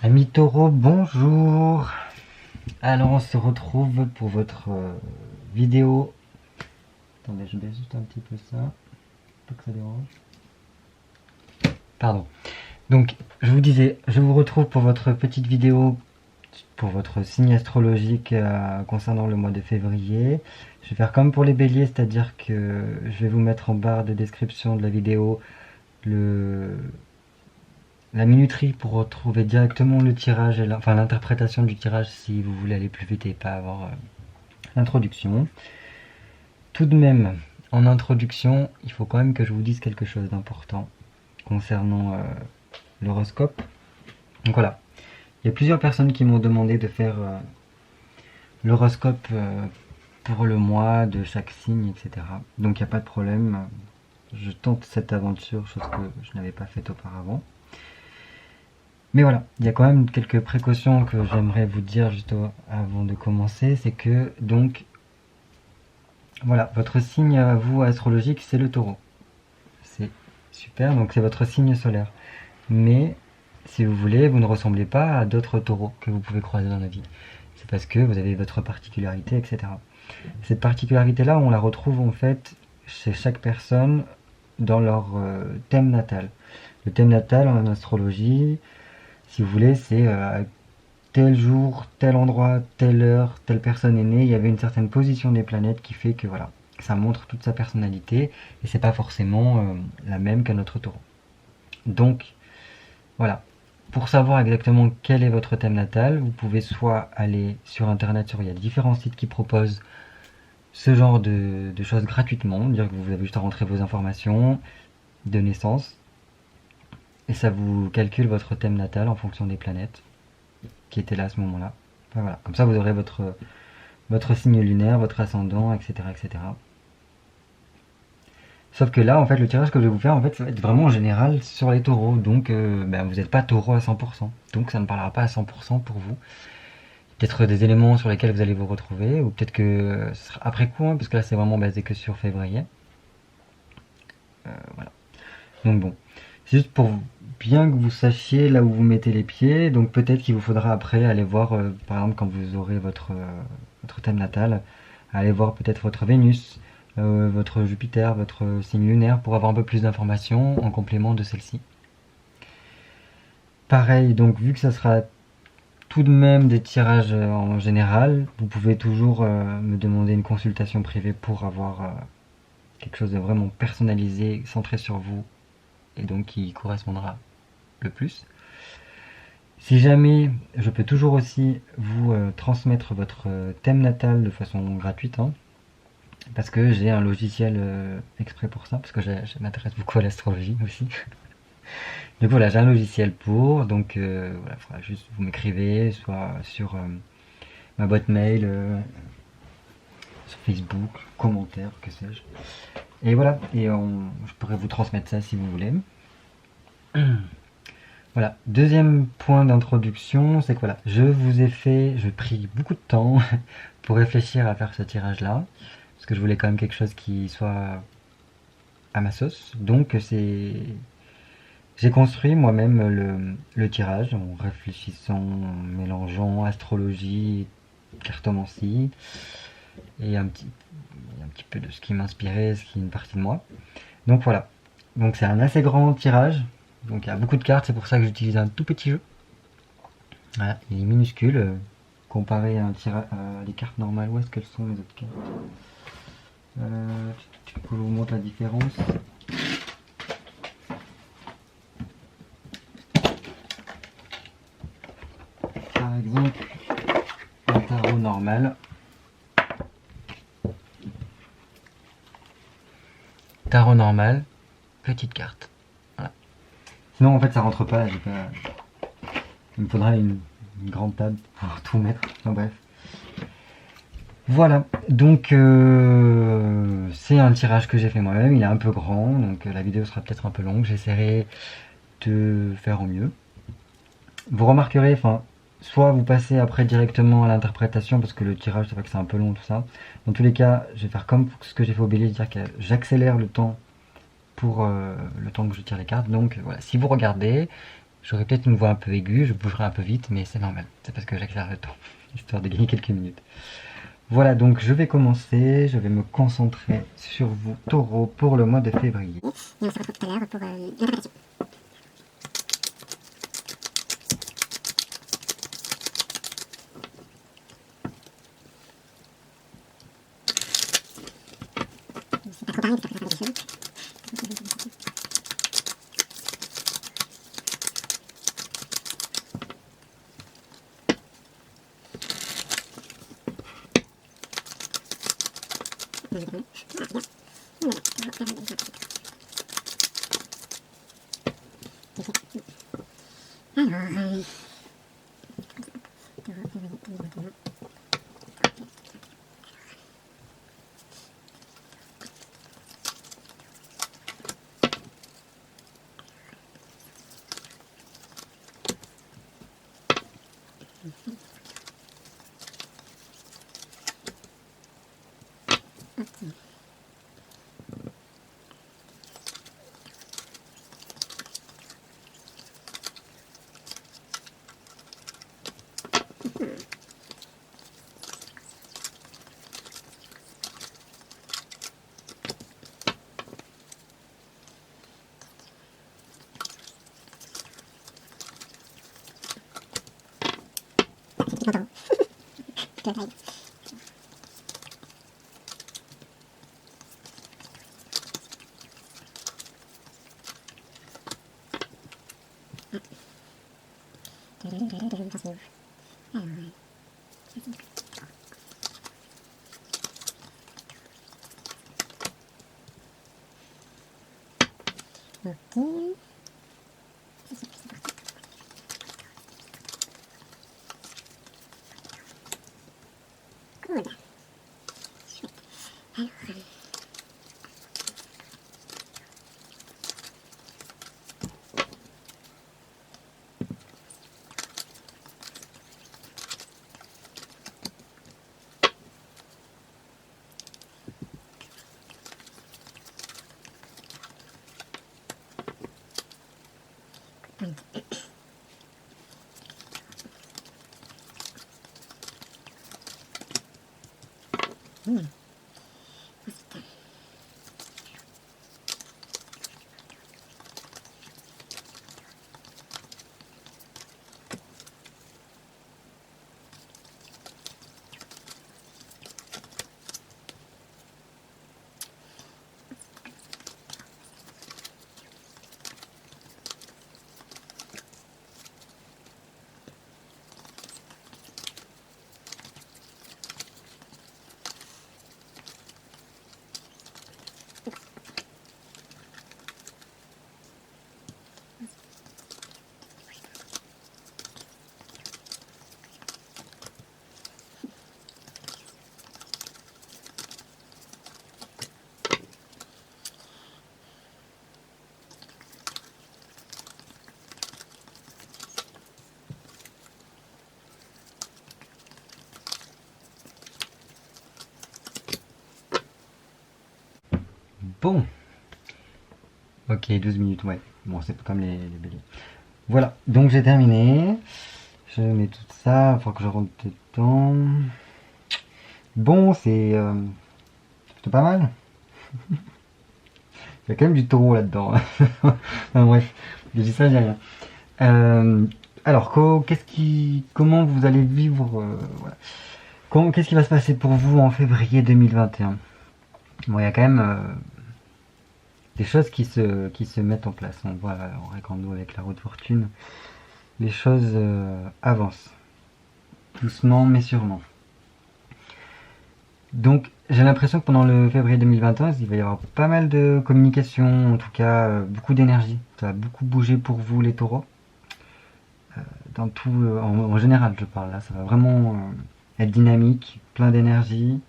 Amis taureaux, bonjour. Alors on se retrouve pour votre vidéo. Attendez, je baisse juste un petit peu ça, pas que ça dérange. Pardon. Donc je vous disais, je vous retrouve pour votre petite vidéo pour votre signe astrologique concernant le mois de février. Je vais faire comme pour les béliers, c'est-à-dire que je vais vous mettre en barre de description de la vidéo la minuterie pour retrouver directement le tirage, et enfin l'interprétation du tirage si vous voulez aller plus vite et pas avoir l'introduction. Tout de même, en introduction, il faut quand même que je vous dise quelque chose d'important concernant l'horoscope. Donc voilà, il y a plusieurs personnes qui m'ont demandé de faire l'horoscope pour le mois de chaque signe, etc. Donc il n'y a pas de problème, je tente cette aventure, chose que je n'avais pas faite auparavant. Mais voilà, il y a quand même quelques précautions que j'aimerais vous dire juste avant de commencer. C'est que, donc, voilà, votre signe à vous astrologique, c'est le taureau. C'est super, donc c'est votre signe solaire. Mais, si vous voulez, vous ne ressemblez pas à d'autres taureaux que vous pouvez croiser dans la vie. C'est parce que vous avez votre particularité, etc. Cette particularité-là, on la retrouve en fait chez chaque personne dans leur thème natal. Le thème natal en astrologie, si vous voulez, c'est tel jour, tel endroit, telle heure, telle personne est née, il y avait une certaine position des planètes qui fait que voilà, ça montre toute sa personnalité et c'est pas forcément la même qu'un autre taureau. Donc voilà, pour savoir exactement quel est votre thème natal, vous pouvez soit aller sur internet, il y a différents sites qui proposent ce genre de choses gratuitement, dire que vous avez juste à rentrer vos informations de naissance et ça vous calcule votre thème natal en fonction des planètes qui étaient là à ce moment-là. Enfin, voilà. Comme ça, vous aurez votre signe lunaire, votre ascendant, etc., etc. Sauf que là, en fait, le tirage que je vais vous faire, en fait, ça va être vraiment en général sur les taureaux. Donc, vous n'êtes pas taureau à 100%. Donc, ça ne parlera pas à 100% pour vous. Peut-être des éléments sur lesquels vous allez vous retrouver, ou peut-être que ce sera après coup, hein, parce que là, c'est vraiment basé que sur février. Voilà. Donc bon, c'est juste pour bien que vous sachiez là où vous mettez les pieds. Donc peut-être qu'il vous faudra après aller voir, par exemple, quand vous aurez votre thème natal, aller voir peut-être votre Vénus, votre Jupiter, votre signe lunaire pour avoir un peu plus d'informations en complément de celle-ci. Pareil, donc vu que ça sera tout de même des tirages en général, vous pouvez toujours me demander une consultation privée pour avoir quelque chose de vraiment personnalisé, centré sur vous et donc qui correspondra le plus. Si jamais, je peux toujours aussi vous transmettre votre thème natal de façon gratuite, hein, parce que j'ai un logiciel exprès pour ça, parce que je m'intéresse beaucoup à l'astrologie aussi. Donc voilà, j'ai un logiciel pour, donc voilà, il faudra juste vous m'écrivez, soit sur ma boîte mail, sur Facebook, commentaire, que sais-je. Et voilà, et je pourrais vous transmettre ça si vous voulez. Voilà, deuxième point d'introduction, c'est que voilà, j'ai pris beaucoup de temps pour réfléchir à faire ce tirage-là, parce que je voulais quand même quelque chose qui soit à ma sauce. Donc j'ai construit moi-même le tirage en réfléchissant, en mélangeant astrologie, cartomancie, et un petit peu de ce qui m'inspirait, ce qui est une partie de moi. Donc voilà, donc c'est un assez grand tirage. Donc il y a beaucoup de cartes, c'est pour ça que j'utilise un tout petit jeu. Voilà, il est minuscule comparé à des cartes normales. Où est-ce qu'elles sont les autres cartes Je vous montre la différence. Par exemple, un tarot normal. Tarot normal, petite carte. Voilà. Sinon en fait ça rentre pas, il me faudra une grande table pour tout mettre. Enfin, bref. Voilà, donc c'est un tirage que j'ai fait moi-même, il est un peu grand, donc la vidéo sera peut-être un peu longue, j'essaierai de faire au mieux. Vous remarquerez, enfin, soit vous passez après directement à l'interprétation, parce que le tirage, c'est vrai que c'est un peu long tout ça. Dans tous les cas, je vais faire comme ce que j'ai fait au bélier, dire que j'accélère le temps pour le temps que je tire les cartes. Donc voilà, si vous regardez, J'aurai peut-être une voix un peu aiguë, je bougerai un peu vite, mais c'est normal. C'est parce que j'accélère le temps, histoire de gagner quelques minutes. Voilà, donc je vais commencer, je vais me concentrer sur vous, taureau, pour le mois de février. Et on se retrouve tout à l'heure pour l'interprétation. C'est pas trop pareil, parce que ça fait des choses. Alors, attends. Je vais ok. Cool. Chouette. Alors, Bon, ok, 12 minutes, ouais. Bon, c'est pas comme les béliers. Voilà, donc j'ai terminé. Je mets tout ça, il faut que je rentre dedans. Bon, c'est plutôt pas mal. Il y a quand même du taureau là-dedans. Enfin, bref, je dis ça, je dis rien. Alors, comment vous allez vivre voilà. Qu'est-ce qui va se passer pour vous en février 2021? Bon, il y a quand même des choses qui se mettent en place. On voit en Récando avec la roue de fortune. Les choses avancent. Doucement mais sûrement. Donc j'ai l'impression que pendant le février 2021, il va y avoir pas mal de communication, en tout cas beaucoup d'énergie. Ça va beaucoup bouger pour vous les taureaux. Dans tout, en général je parle là, ça va vraiment être dynamique, plein d'énergie.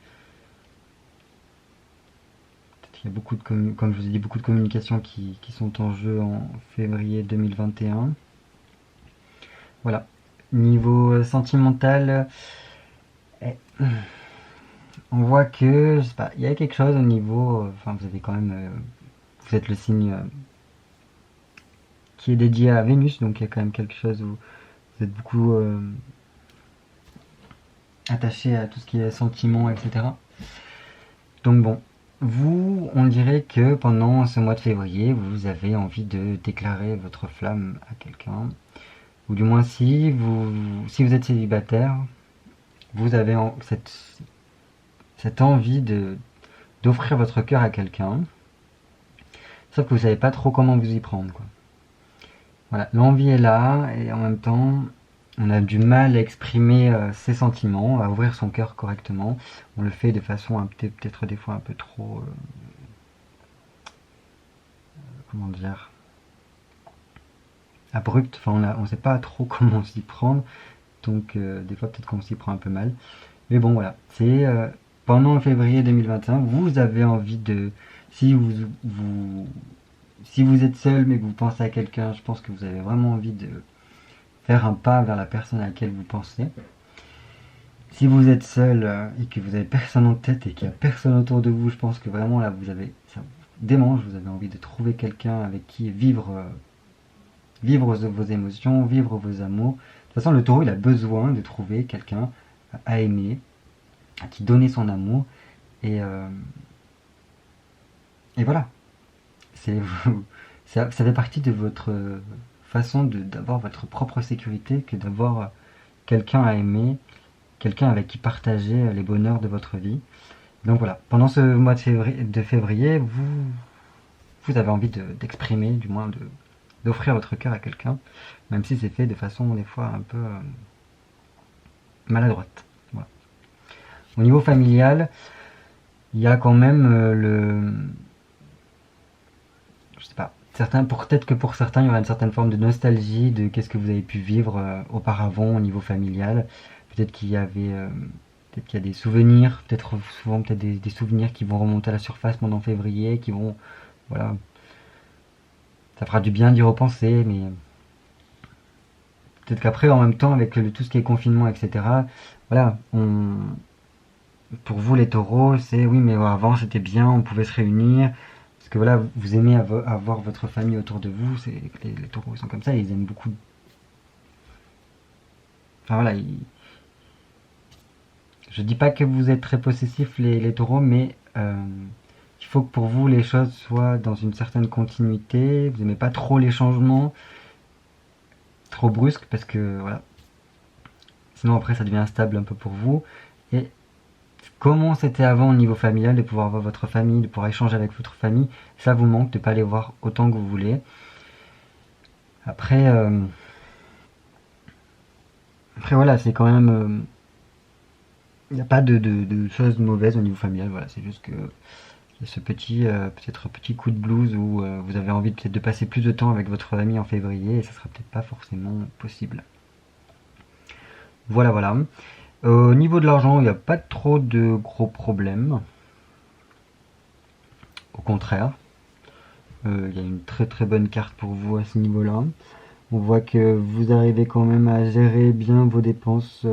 Il y a beaucoup de comme je vous ai dit, beaucoup de communications qui sont en jeu en février 2021. Voilà. Niveau sentimental, eh, on voit que, je sais pas, il y a quelque chose au niveau, enfin vous avez quand même, vous êtes le signe qui est dédié à Vénus, donc il y a quand même quelque chose où vous êtes beaucoup attaché à tout ce qui est sentiments, etc. Donc bon, vous, on dirait que pendant ce mois de février, vous avez envie de déclarer votre flamme à quelqu'un. Ou du moins si vous êtes célibataire, vous avez cette envie d'offrir votre cœur à quelqu'un. Sauf que vous savez pas trop comment vous y prendre, quoi. Voilà, l'envie est là et en même temps, on a du mal à exprimer ses sentiments, à ouvrir son cœur correctement. On le fait de façon peut-être des fois un peu trop, comment dire, abrupte. Enfin, on sait pas trop comment s'y prendre. Donc des fois peut-être qu'on s'y prend un peu mal. Mais bon voilà, c'est pendant février 2021, vous avez envie de... Si si vous êtes seul mais que vous pensez à quelqu'un, je pense que vous avez vraiment envie de faire un pas vers la personne à laquelle vous pensez. Si vous êtes seul et que vous avez personne en tête et qu'il n'y a personne autour de vous, je pense que vraiment là ça vous démange, vous avez envie de trouver quelqu'un avec qui vivre vos émotions, vivre vos amours. De toute façon, le taureau, il a besoin de trouver quelqu'un à aimer, à qui donner son amour. Et voilà. C'est, ça fait partie de votre façon d'avoir votre propre sécurité que d'avoir quelqu'un à aimer, quelqu'un avec qui partager les bonheurs de votre vie. Donc voilà, pendant ce mois de février, vous avez envie d'exprimer, du moins d'offrir votre cœur à quelqu'un, même si c'est fait de façon des fois un peu maladroite. Voilà. Au niveau familial, il y a quand même je sais pas, peut-être que pour certains, il y aura une certaine forme de nostalgie de qu'est-ce que vous avez pu vivre auparavant au niveau familial. Peut-être qu'il y avait, peut-être qu'il y a des souvenirs, peut-être des souvenirs qui vont remonter à la surface pendant février, qui vont, voilà, ça fera du bien d'y repenser, mais peut-être qu'après, en même temps, avec tout ce qui est confinement, etc., voilà, pour vous les taureaux, c'est oui, mais avant c'était bien, on pouvait se réunir, parce que voilà, vous aimez avoir votre famille autour de vous, les taureaux sont comme ça, ils aiment beaucoup. Enfin voilà, je dis pas que vous êtes très possessifs les taureaux, mais il faut que pour vous les choses soient dans une certaine continuité, vous n'aimez pas trop les changements, trop brusques, parce que voilà, sinon après ça devient instable un peu pour vous. Et comment c'était avant au niveau familial, de pouvoir voir votre famille, de pouvoir échanger avec votre famille, ça vous manque, de ne pas les voir autant que vous voulez. Après voilà, c'est quand même... il n'y a pas de choses mauvaises au niveau familial, voilà, c'est juste que il y a ce petit, peut-être petit coup de blues où vous avez envie peut-être de passer plus de temps avec votre famille en février et ça sera peut-être pas forcément possible. Voilà, voilà. Au niveau de l'argent, il n'y a pas trop de gros problèmes. Au contraire, il y a une très très bonne carte pour vous à ce niveau-là. On voit que vous arrivez quand même à gérer bien vos dépenses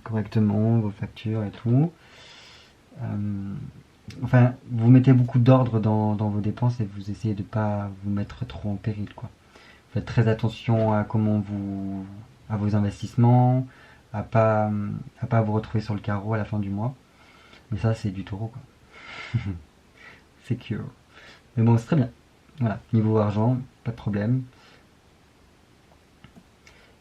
correctement, vos factures et tout. Enfin, vous mettez beaucoup d'ordre dans vos dépenses et vous essayez de pas vous mettre trop en péril, quoi. Faites très attention à à vos investissements, à pas vous retrouver sur le carreau à la fin du mois. Mais ça, c'est du taureau, quoi. C'est que. Mais bon, c'est très bien. Voilà. Niveau argent, pas de problème.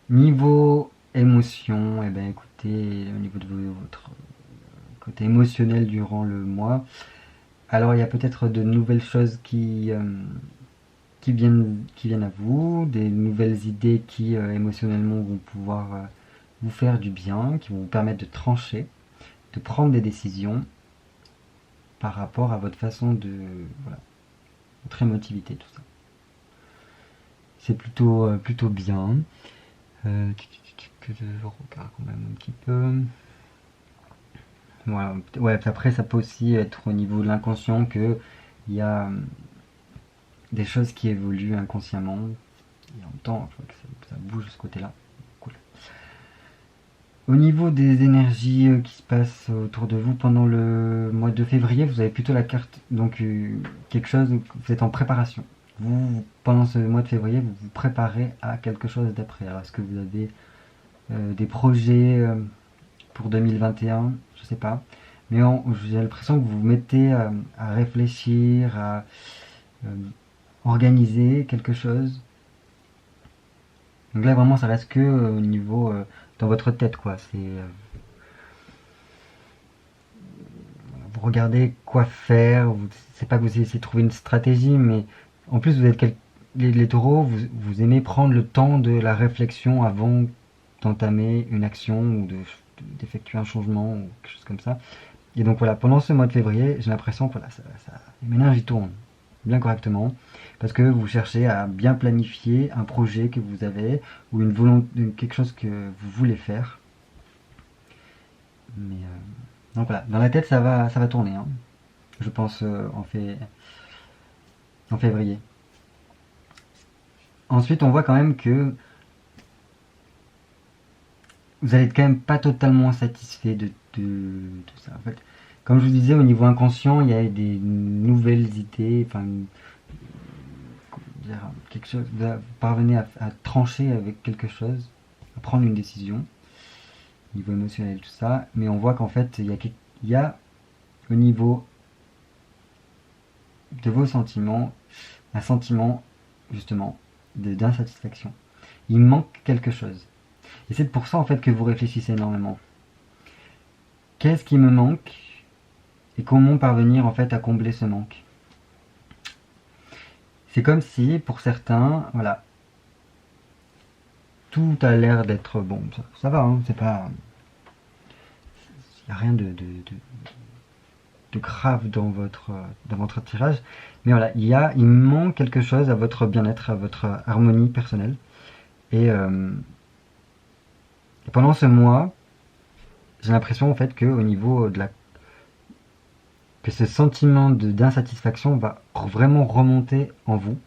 Niveau émotion, eh ben écoutez, au niveau de votre côté émotionnel durant le mois, alors il y a peut-être de nouvelles choses qui viennent à vous, des nouvelles idées qui émotionnellement vont pouvoir vous faire du bien, qui vont vous permettre de trancher, de prendre des décisions par rapport à votre façon de... Voilà, votre émotivité, tout ça. C'est plutôt bien. Que je regarde quand même un petit peu. Voilà. Ouais, après ça peut aussi être au niveau de l'inconscient que il y a des choses qui évoluent inconsciemment. Et en même temps, je vois que ça bouge de ce côté-là. Cool. Au niveau des énergies qui se passent autour de vous pendant le mois de février, vous avez plutôt la carte, donc quelque chose où vous êtes en préparation. pendant ce mois de février, vous vous préparez à quelque chose d'après. Alors, est-ce que vous avez des projets pour 2021? Je sais pas. Mais j'ai l'impression que vous vous mettez à réfléchir, à euh, organiser quelque chose. Donc là, vraiment, ça reste que au niveau dans votre tête, quoi. Vous regardez quoi faire. C'est pas que vous essayez de trouver une stratégie, mais en plus, les taureaux, vous aimez prendre le temps de la réflexion avant d'entamer une action ou d'effectuer un changement ou quelque chose comme ça. Et donc voilà, pendant ce mois de février, j'ai l'impression que voilà, les méninges y tournent bien correctement parce que vous cherchez à bien planifier un projet que vous avez ou une volonté, quelque chose que vous voulez faire. Mais donc voilà, dans la tête ça va tourner, hein. Je pense en février. Ensuite, on voit quand même que vous allez être quand même pas totalement satisfait de ça. En fait, comme je vous disais, au niveau inconscient, il y a des nouvelles idées, enfin, dire, quelque chose, vous parvenez à trancher avec quelque chose, à prendre une décision, au niveau émotionnel, tout ça, mais on voit qu'en fait, il y a au niveau de vos sentiments, un sentiment, justement, d'insatisfaction. Il manque quelque chose. Et c'est pour ça, en fait, que vous réfléchissez énormément. Qu'est-ce qui me manque et comment parvenir, en fait, à combler ce manque? C'est comme si, pour certains, voilà, tout a l'air d'être bon. Ça va, hein, c'est pas... Il n'y a rien de grave dans votre tirage. Mais voilà, il manque quelque chose à votre bien-être, à votre harmonie personnelle. Et pendant ce mois, j'ai l'impression en fait que au niveau que ce sentiment d'insatisfaction va vraiment remonter en vous.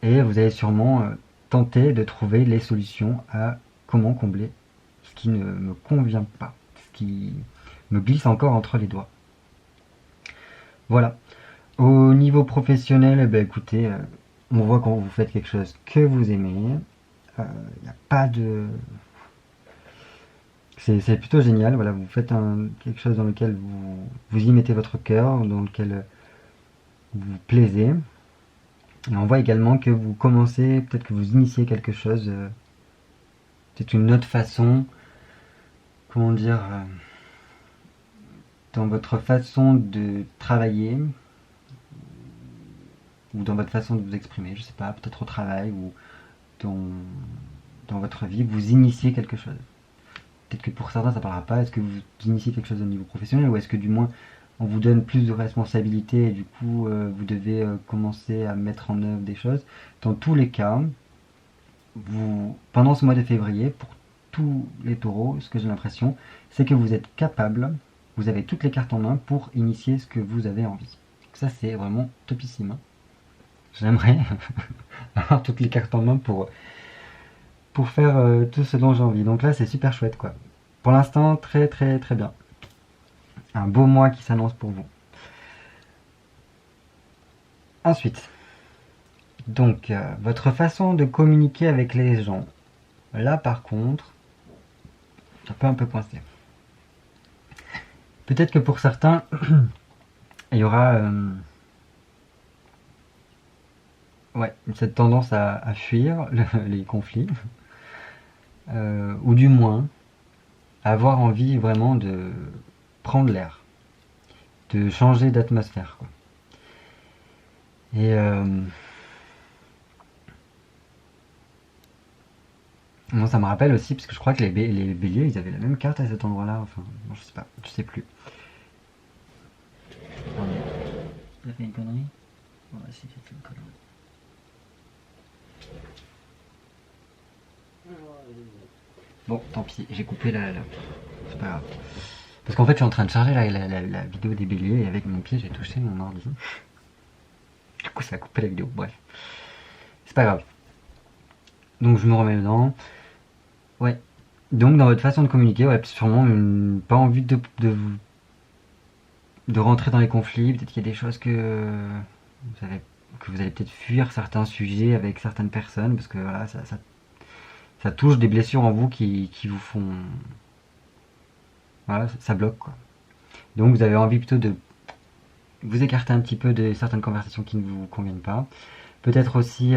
Et vous allez sûrement tenter de trouver les solutions à comment combler ce qui ne me convient pas, ce qui me glisse encore entre les doigts. Voilà. Au niveau professionnel, eh ben, écoutez, on voit quand vous faites quelque chose que vous aimez. Il n'y a pas de... C'est plutôt génial. Voilà, vous faites quelque chose dans lequel vous y mettez votre cœur, dans lequel vous vous plaisez. Et on voit également que vous commencez, peut-être que vous initiez quelque chose, peut-être une autre façon, comment dire, dans votre façon de travailler, ou dans votre façon de vous exprimer, je sais pas, peut-être au travail ou dans votre vie, vous initiez quelque chose. Peut-être que pour certains ça ne parlera pas, est-ce que vous initiez quelque chose au niveau professionnel ou est-ce que du moins on vous donne plus de responsabilités et du coup vous devez commencer à mettre en œuvre des choses. Dans tous les cas, pendant ce mois de février, pour tous les taureaux, ce que j'ai l'impression, c'est que vous êtes capable, vous avez toutes les cartes en main pour initier ce que vous avez envie. Donc ça c'est vraiment topissime. J'aimerais avoir toutes les cartes en main pour faire tout ce dont j'ai envie. Donc là c'est super chouette quoi. Pour l'instant très très très bien. Un beau mois qui s'annonce pour vous. Ensuite, donc votre façon de communiquer avec les gens. Là par contre, ça peut un peu coincer. Peut-être que pour certains, il y aura cette tendance à fuir les conflits, ou du moins avoir envie vraiment de prendre l'air, de changer d'atmosphère, quoi. Et bon, ça me rappelle aussi, parce que je crois que les béliers, ils avaient la même carte à cet endroit-là, enfin, bon, je sais pas, je sais plus. Attendez, j'ai fait une connerie? Ouais, si, j'ai fait une connerie. Bon, tant pis, j'ai coupé c'est pas grave. Parce qu'en fait, je suis en train de charger la vidéo des béliers et avec mon pied, j'ai touché mon ordi. Du coup, ça a coupé la vidéo. Bref, c'est pas grave. Donc, je me remets dedans. Ouais. Donc, dans votre façon de communiquer, ouais, sûrement pas envie de rentrer dans les conflits. Peut-être qu'il y a des choses que vous avez que vous allez peut-être fuir certains sujets avec certaines personnes, parce que voilà, ça touche des blessures en vous qui vous font... Voilà, ça bloque, quoi. Donc vous avez envie plutôt de vous écarter un petit peu de certaines conversations qui ne vous conviennent pas. Peut-être aussi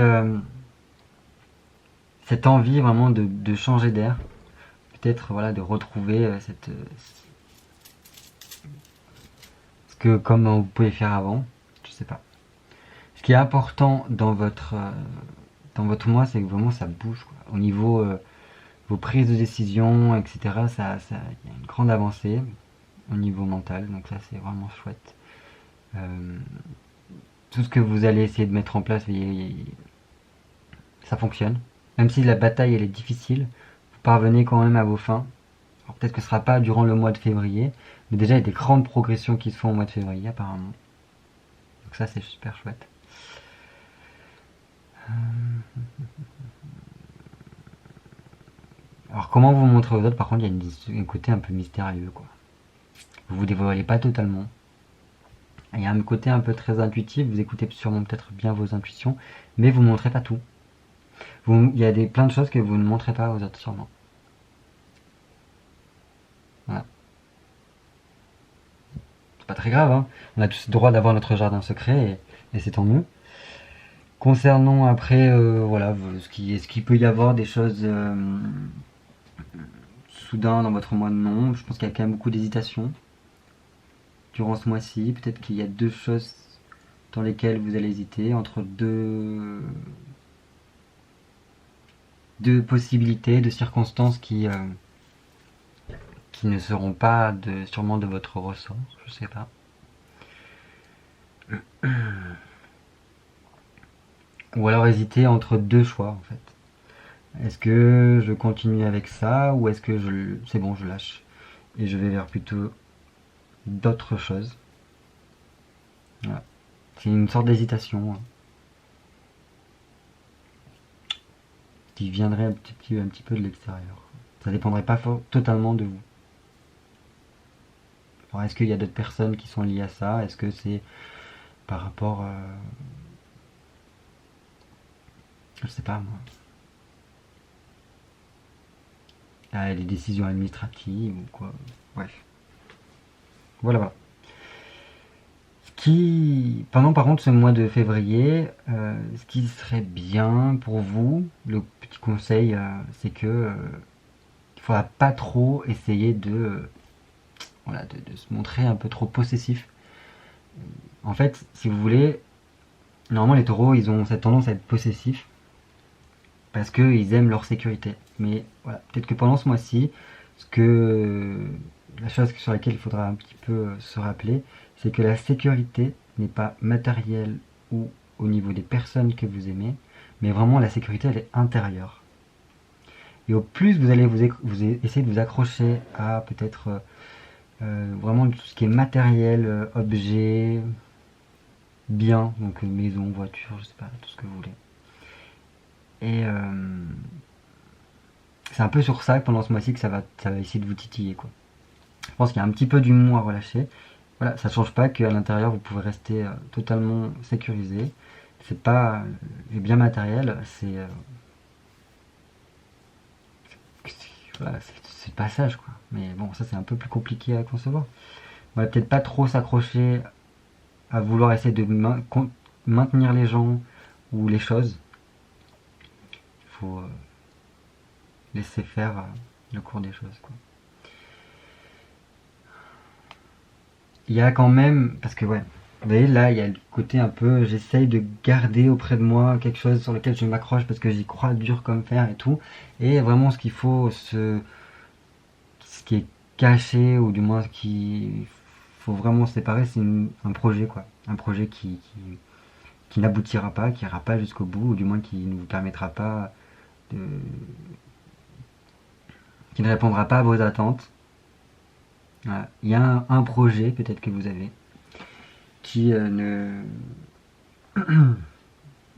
cette envie vraiment de changer d'air. Peut-être voilà, de retrouver ce que comme vous pouvez faire avant. Je sais pas. Ce qui est important dans votre mois, c'est que vraiment ça bouge, quoi. Au niveau vos prises de décision, etc., il y a une grande avancée au niveau mental, donc ça c'est vraiment chouette. Euh, tout ce que vous allez essayer de mettre en place, ça fonctionne. Même si la bataille elle est difficile, vous parvenez quand même à vos fins. Alors peut-être que ce ne sera pas durant le mois de février, mais déjà il y a des grandes progressions qui se font au mois de février apparemment. Donc ça c'est super chouette. Alors comment vous montrer aux autres, par contre il y a un côté un peu mystérieux, quoi. Vous vous dévoilez pas totalement. Il y a un côté un peu très intuitif, vous écoutez sûrement peut-être bien vos intuitions, mais vous ne montrez pas tout. Il y a plein de choses que vous ne montrez pas aux autres sûrement. Voilà. C'est pas très grave, hein. On a tous le droit d'avoir notre jardin secret et c'est tant mieux. Concernant après, voilà, est-ce qu'il peut y avoir des choses soudain dans votre mois? Non, je pense qu'il y a quand même beaucoup d'hésitation durant ce mois-ci. Peut-être qu'il y a deux choses dans lesquelles vous allez hésiter entre deux possibilités, deux circonstances qui ne seront pas sûrement de votre ressort, je sais pas. Ou alors hésiter entre deux choix en fait. Est-ce que je continue avec ça ou est-ce que c'est bon, je lâche et je vais vers plutôt d'autres choses. Voilà. C'est une sorte d'hésitation, hein, qui viendrait un petit peu de l'extérieur. Ça dépendrait pas totalement de vous. Alors, est-ce qu'il y a d'autres personnes qui sont liées à ça? Est-ce que c'est par rapport, je sais pas moi, à des décisions administratives ou quoi? Bref. Voilà. Pendant par contre ce mois de février, ce qui serait bien pour vous, le petit conseil, c'est que il ne faudra pas trop essayer voilà, de se montrer un peu trop possessif. En fait, si vous voulez, normalement les taureaux, ils ont cette tendance à être possessifs parce qu'ils aiment leur sécurité. Mais voilà, peut-être que pendant ce mois-ci, la chose sur laquelle il faudra un petit peu se rappeler, c'est que la sécurité n'est pas matérielle ou au niveau des personnes que vous aimez, mais vraiment la sécurité elle est intérieure. Et au plus vous allez essayer de vous accrocher à peut-être vraiment tout ce qui est matériel, objet, bien, donc maison, voiture, je sais pas, tout ce que vous voulez. Et c'est un peu sur ça pendant ce mois-ci que ça va essayer de vous titiller, quoi. Je pense qu'il y a un petit peu d'humour à relâcher. Voilà, ça change pas qu'à l'intérieur vous pouvez rester totalement sécurisé. C'est pas les biens matériels, voilà, c'est le passage, quoi. Mais bon, ça c'est un peu plus compliqué à concevoir. On va peut-être pas trop s'accrocher à vouloir essayer de maintenir les gens ou les choses. Il faut laisser faire le cours des choses, quoi. Il y a quand même, parce que ouais, vous voyez là, il y a le côté un peu, j'essaye de garder auprès de moi quelque chose sur lequel je m'accroche parce que j'y crois dur comme fer et tout. Et vraiment ce qu'il faut, ce qui est caché ou du moins ce qu'il faut vraiment séparer, c'est un projet, quoi. Un projet qui n'aboutira pas, qui ira pas jusqu'au bout, ou du moins qui ne vous permettra pas de, qui ne répondra pas à vos attentes. Voilà. Il y a un projet peut-être que vous avez qui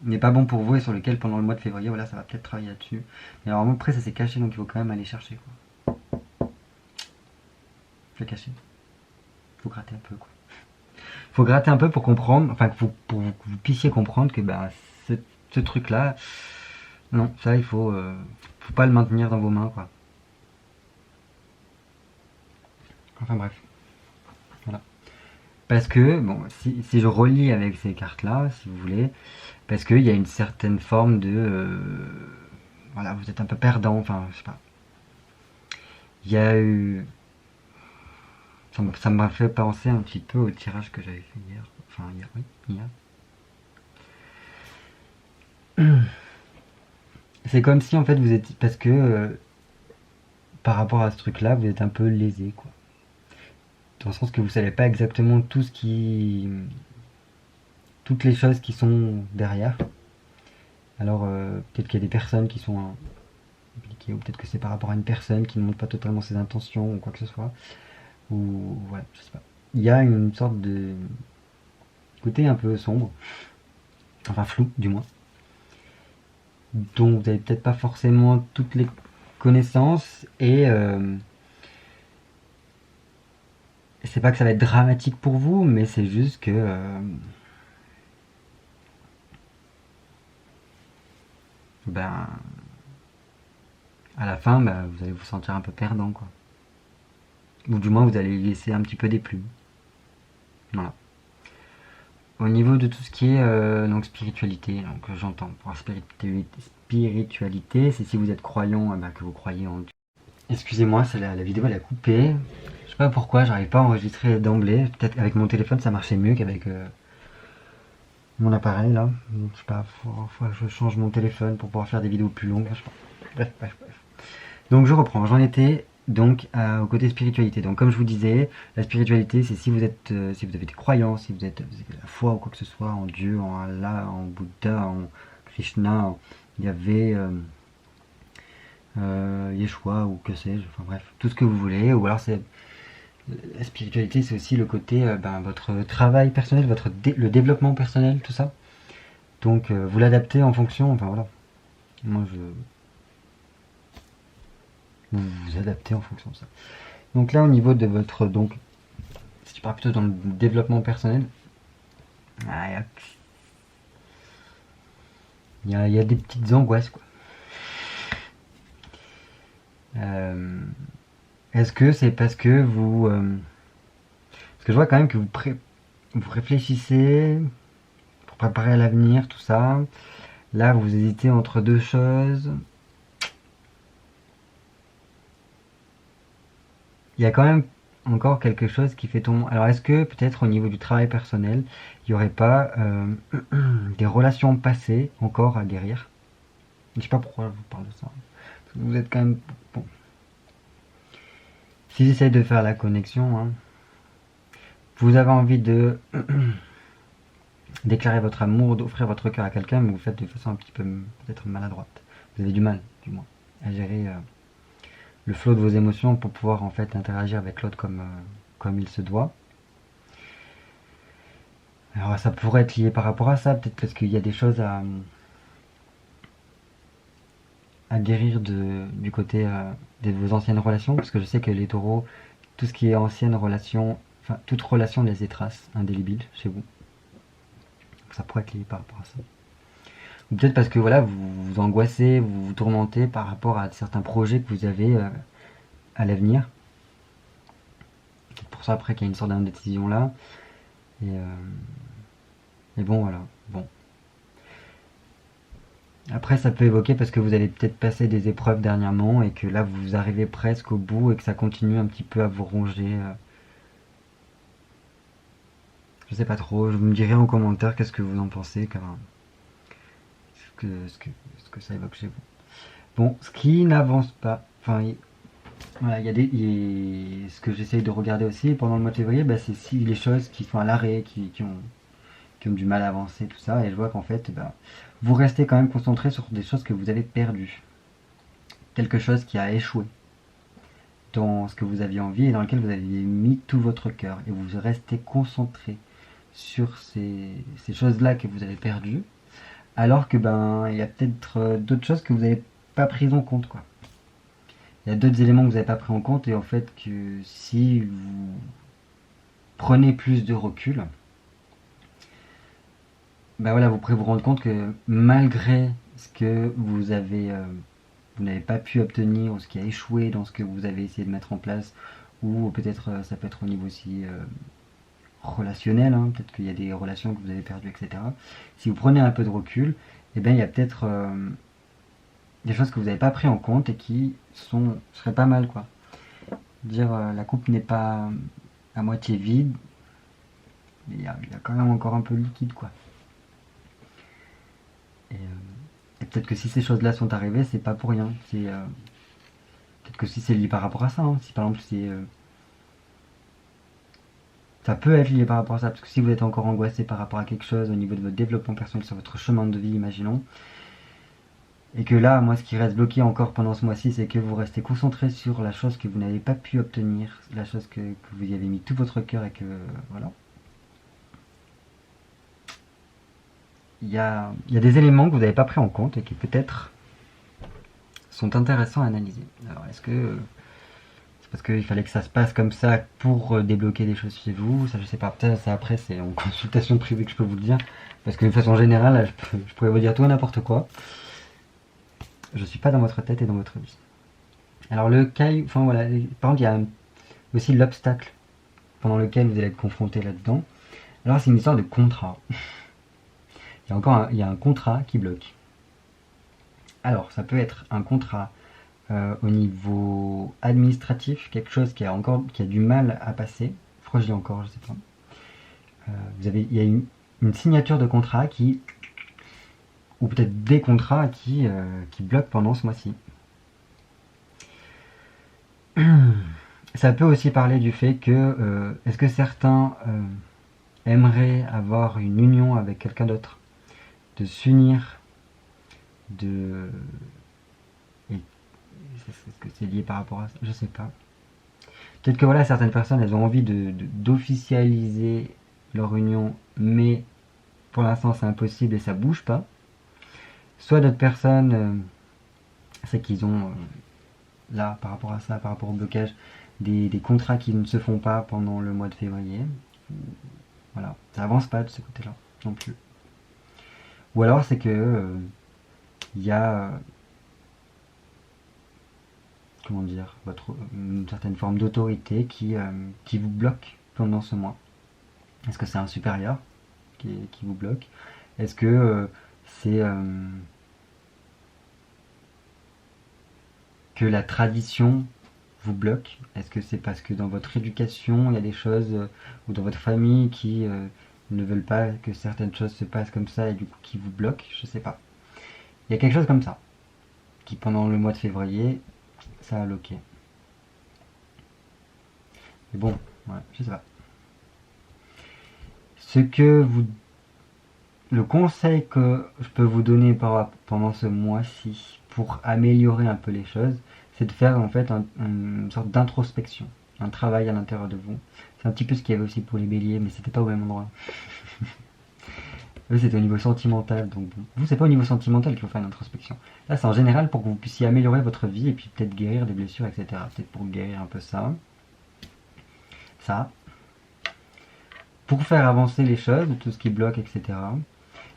n'est pas bon pour vous et sur lequel pendant le mois de février, voilà, ça va peut-être travailler là-dessus. Mais alors après ça s'est caché, donc il faut quand même aller chercher, quoi. Je l'ai caché. Il faut gratter un peu, quoi. faut gratter un peu pour comprendre, enfin pour que vous puissiez comprendre que bah, ce truc-là, non, ça faut pas le maintenir dans vos mains, quoi. Enfin bref, voilà. Parce que, bon, si je relis avec ces cartes-là, si vous voulez, parce qu'il y a une certaine forme de... voilà, vous êtes un peu perdant, enfin, je sais pas. Il y a eu... Ça m'a fait penser un petit peu au tirage que j'avais fait hier. Enfin, hier, oui, hier. C'est comme si, en fait, vous êtes... Parce que, par rapport à ce truc-là, vous êtes un peu lésé, quoi. Dans le sens que vous savez pas exactement tout ce qui... toutes les choses qui sont derrière. Alors, peut-être qu'il y a des personnes qui sont impliquées, ou peut-être que c'est par rapport à une personne qui ne montre pas totalement ses intentions, ou quoi que ce soit. Ou, voilà, je sais pas. Il y a une sorte de côté un peu sombre, enfin flou, du moins, dont vous n'avez peut-être pas forcément toutes les connaissances, et c'est pas que ça va être dramatique pour vous, mais c'est juste que ben à la fin, ben, vous allez vous sentir un peu perdant, quoi. Ou du moins vous allez laisser un petit peu des plumes. Voilà. Au niveau de tout ce qui est donc spiritualité, donc j'entends pour la spiritualité, c'est si vous êtes croyant, ben, que vous croyez en Dieu. Excusez-moi, la vidéo elle a coupé. Je sais pas pourquoi, j'arrive pas à enregistrer d'emblée. Peut-être avec mon téléphone ça marchait mieux qu'avec mon appareil là. Donc, je sais pas, faut que je change mon téléphone pour pouvoir faire des vidéos plus longues. Je sais pas. Bref. Donc je reprends, j'en étais donc au côté spiritualité. Donc comme je vous disais, la spiritualité c'est si vous êtes, si vous avez des croyances, si vous avez la foi ou quoi que ce soit en Dieu, en Allah, en Bouddha, en Krishna, en Yahvé, Yeshua ou que sais-je, enfin bref, tout ce que vous voulez. Ou alors c'est la spiritualité, c'est aussi le côté ben, votre travail personnel, le développement personnel, tout ça. Donc vous l'adaptez en fonction, enfin voilà. Moi je vous vous adaptez en fonction de ça. Donc là au niveau de votre donc si tu pars plutôt dans le développement personnel, ah, il y a des petites angoisses quoi. Euh, Est-ce que c'est parce que vous parce que je vois quand même que vous réfléchissez pour préparer à l'avenir, tout ça. Là, vous hésitez entre deux choses. Il y a quand même encore quelque chose qui fait tomber. Alors, est-ce que peut-être au niveau du travail personnel, il n'y aurait pas des relations passées encore à guérir? Je sais pas pourquoi je vous parle de ça. Parce que vous êtes quand même... Bon. Si j'essaie de faire la connexion, hein, vous avez envie de déclarer votre amour, d'offrir votre cœur à quelqu'un, mais vous faites de façon un petit peu peut-être maladroite. Vous avez du mal, du moins, à gérer le flot de vos émotions pour pouvoir en fait interagir avec l'autre comme il se doit. Alors ça pourrait être lié par rapport à ça, peut-être parce qu'il y a des choses à guérir du côté de vos anciennes relations, parce que je sais que les taureaux, tout ce qui est ancienne relation, enfin toute relation laisse des traces indélébiles chez vous. Donc, ça pourrait être lié par rapport à ça. Ou peut-être parce que voilà, vous vous angoissez, vous vous tourmentez par rapport à certains projets que vous avez à l'avenir. C'est pour ça après qu'il y a une sorte d'indécision là. Et bon voilà. Bon. Après ça peut évoquer parce que vous avez peut-être passé des épreuves dernièrement et que là vous arrivez presque au bout et que ça continue un petit peu à vous ronger. Je sais pas trop, je me dirai en commentaire qu'est-ce que vous en pensez, car ce que ça évoque chez vous. Bon, ce qui n'avance pas, enfin voilà, ce que j'essaye de regarder aussi pendant le mois de février, bah, c'est si les choses qui sont à l'arrêt, qui ont du mal à avancer, tout ça, et je vois qu'en fait, bah, vous restez quand même concentré sur des choses que vous avez perdues. Quelque chose qui a échoué dans ce que vous aviez envie et dans lequel vous aviez mis tout votre cœur. Et vous restez concentré sur ces choses-là que vous avez perdues, alors que ben il y a peut-être d'autres choses que vous n'avez pas prises en compte, quoi. Il y a d'autres éléments que vous n'avez pas pris en compte et en fait que si vous prenez plus de recul, bah voilà, vous pourrez vous rendre compte que malgré ce que vous avez, vous n'avez pas pu obtenir, ou ce qui a échoué dans ce que vous avez essayé de mettre en place, ou peut-être ça peut être au niveau aussi relationnel, hein, peut-être qu'il y a des relations que vous avez perdues, etc. Si vous prenez un peu de recul, eh bien il y a peut-être des choses que vous n'avez pas pris en compte et qui seraient pas mal, quoi. Dire la coupe n'est pas à moitié vide, mais il y a quand même encore un peu liquide, quoi. Et peut-être que si ces choses-là sont arrivées, c'est pas pour rien. Peut-être que si c'est lié par rapport à ça, hein. Si par exemple ça peut être lié par rapport à ça, parce que si vous êtes encore angoissé par rapport à quelque chose au niveau de votre développement personnel sur votre chemin de vie, imaginons, et que là, moi, ce qui reste bloqué encore pendant ce mois-ci, c'est que vous restez concentré sur la chose que vous n'avez pas pu obtenir, la chose que vous y avez mis tout votre cœur et que, voilà. Il y a des éléments que vous n'avez pas pris en compte et qui peut-être sont intéressants à analyser. Alors, est-ce que c'est parce qu'il fallait que ça se passe comme ça pour débloquer des choses chez vous? Ça, je sais pas. Peut-être ça après, c'est en consultation privée que je peux vous le dire. Parce que de façon générale, là, je pourrais vous dire tout et n'importe quoi. Je suis pas dans votre tête et dans votre vie. Alors le cas, enfin voilà, par contre il y a aussi l'obstacle pendant lequel vous allez être confronté là-dedans. Alors c'est une histoire de contrat. Il y a un contrat qui bloque. Alors ça peut être un contrat au niveau administratif, quelque chose qui a du mal à passer. Pourquoi je dis encore, je sais pas. Il y a une signature de contrat ou peut-être des contrats qui bloquent pendant ce mois-ci. Ça peut aussi parler du fait que est-ce que certains aimeraient avoir une union avec quelqu'un d'autre, de s'unir, de... Et est-ce que c'est lié par rapport à ça? Je sais pas. Peut-être que voilà, certaines personnes, elles ont envie d'officialiser leur union, mais pour l'instant c'est impossible et ça bouge pas. Soit d'autres personnes, c'est qu'ils ont là, par rapport à ça, par rapport au blocage, des contrats qui ne se font pas pendant le mois de février. Voilà, ça avance pas de ce côté-là non plus. Ou alors c'est que il y a comment dire une certaine forme d'autorité qui vous bloque pendant ce mois. Est-ce que c'est un supérieur qui vous bloque? Est-ce que c'est que la tradition vous bloque? Est-ce que c'est parce que dans votre éducation, il y a des choses, ou dans votre famille qui ne veulent pas que certaines choses se passent comme ça et du coup qui vous bloquent? Je sais pas. Il y a quelque chose comme ça, qui pendant le mois de février, ça a loqué. Mais bon, ouais, je sais pas. Le conseil que je peux vous donner pendant ce mois-ci pour améliorer un peu les choses, c'est de faire en fait une sorte d'introspection, un travail à l'intérieur de vous. C'est un petit peu ce qu'il y avait aussi pour les béliers, mais c'était pas au même endroit. Eux c'était au niveau sentimental, donc vous c'est pas au niveau sentimental qu'il faut faire une introspection. Là c'est en général pour que vous puissiez améliorer votre vie et puis peut-être guérir des blessures, etc. Peut-être pour guérir un peu ça. Ça. Pour faire avancer les choses, tout ce qui bloque, etc.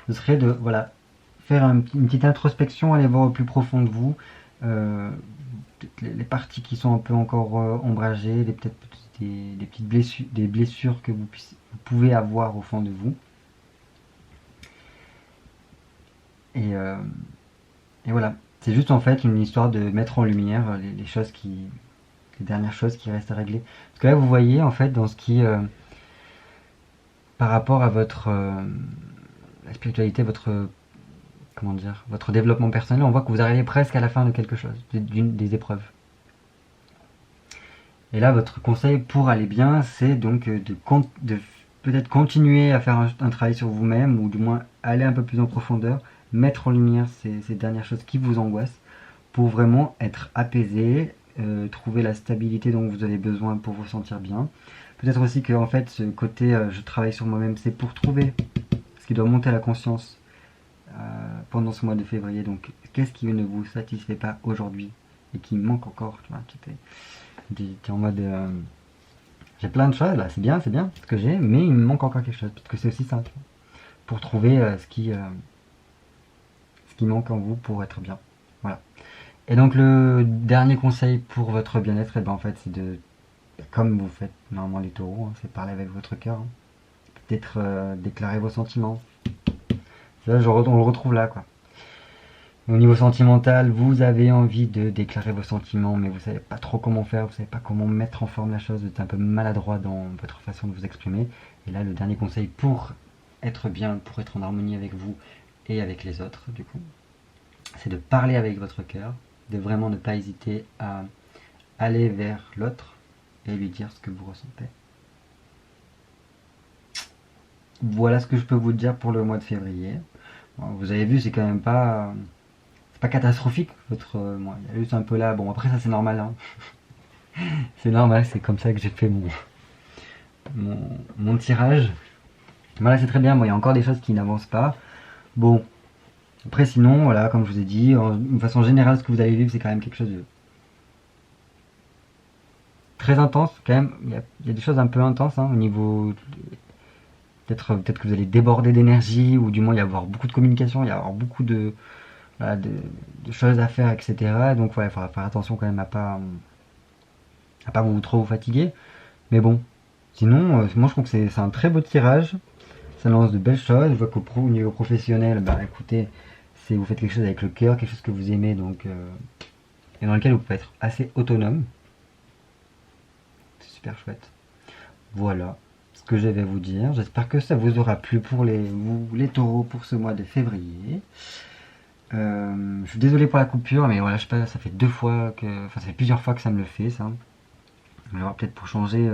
Ce serait de voilà, faire une petite introspection, aller voir au plus profond de vous, les parties qui sont un peu encore ombragées, peut-être des petites blessures, des blessures que vous pouvez avoir au fond de vous. Et voilà, c'est juste en fait une histoire de mettre en lumière les choses les dernières choses qui restent à régler. Parce que là vous voyez en fait dans ce qui par rapport à votre la spiritualité, comment dire, votre développement personnel, on voit que vous arrivez presque à la fin de quelque chose, des épreuves. Et là, votre conseil pour aller bien, c'est donc de peut-être continuer à faire un travail sur vous-même, ou du moins aller un peu plus en profondeur, mettre en lumière ces dernières choses qui vous angoissent, pour vraiment être apaisé, trouver la stabilité dont vous avez besoin pour vous sentir bien. Peut-être aussi que en fait, ce côté je travaille sur moi-même, c'est pour trouver ce qui doit monter à la conscience pendant ce mois de février. Donc, qu'est-ce qui ne vous satisfait pas aujourd'hui et qui manque encore, tu vois, qui était en mode j'ai plein de choses là, c'est bien ce que j'ai, mais il me manque encore quelque chose. Peut-être que c'est aussi ça, tu vois. pour trouver ce qui manque en vous pour être bien. Voilà. Et donc le dernier conseil pour votre bien-être, et ben en fait c'est de, comme vous faites normalement les taureaux, hein, c'est parler avec votre cœur, hein. Peut-être déclarer vos sentiments. Là, on le retrouve là, quoi. Au niveau sentimental, vous avez envie de déclarer vos sentiments, mais vous savez pas trop comment faire, vous savez pas comment mettre en forme la chose, vous êtes un peu maladroit dans votre façon de vous exprimer. Et là, le dernier conseil pour être bien, pour être en harmonie avec vous et avec les autres, du coup, c'est de parler avec votre cœur, de vraiment ne pas hésiter à aller vers l'autre et lui dire ce que vous ressentez. Voilà ce que je peux vous dire pour le mois de février. Bon, vous avez vu, c'est quand même pas... c'est pas catastrophique votre mois. Il y a juste un peu là. Bon, après ça c'est normal. Hein. C'est normal, c'est comme ça que j'ai fait mon tirage. Voilà, c'est très bien. Bon, il y a encore des choses qui n'avancent pas. Bon, après sinon, voilà, comme je vous ai dit, de façon générale, ce que vous allez vivre, c'est quand même quelque chose de très intense. Quand même, il y a des choses un peu intenses hein, au niveau. Peut-être que vous allez déborder d'énergie, ou du moins il y avoir beaucoup de communication, il y avoir beaucoup voilà, de choses à faire, etc. Donc ouais, il faudra faire attention quand même à pas vous trop vous fatiguer. Mais bon, sinon, moi je trouve que c'est un très beau tirage. Ça lance de belles choses. Je vois qu'au niveau professionnel, bah écoutez, vous faites quelque chose avec le cœur, quelque chose que vous aimez, donc et dans lequel vous pouvez être assez autonome. C'est super chouette. Voilà ce que j'avais à vous dire. J'espère que ça vous aura plu pour les taureaux pour ce mois de février. Je suis désolé pour la coupure, mais voilà, je sais pas, ça fait ça fait plusieurs fois que ça me le fait, ça. On va voir peut-être pour changer,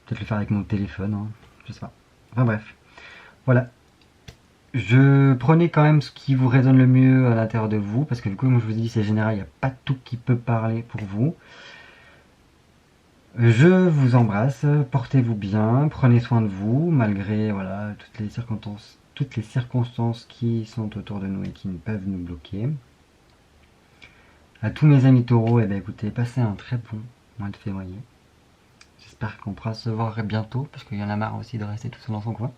peut-être le faire avec mon téléphone, hein, je sais pas. Enfin bref, voilà. Je prenez quand même ce qui vous résonne le mieux à l'intérieur de vous, parce que du coup, comme je vous ai dit, c'est général, il n'y a pas tout qui peut parler pour vous. Je vous embrasse, portez-vous bien, prenez soin de vous, malgré voilà, toutes les circonstances qui sont autour de nous et qui peuvent nous bloquer. À tous mes amis taureaux, eh bien, écoutez, passez un très bon mois de février. J'espère qu'on pourra se voir bientôt, parce qu'il y en a marre aussi de rester tout seul dans son coin.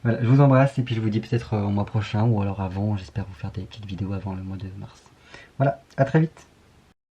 Voilà, je vous embrasse et puis je vous dis peut-être au mois prochain ou alors avant, j'espère vous faire des petites vidéos avant le mois de mars. Voilà, à très vite.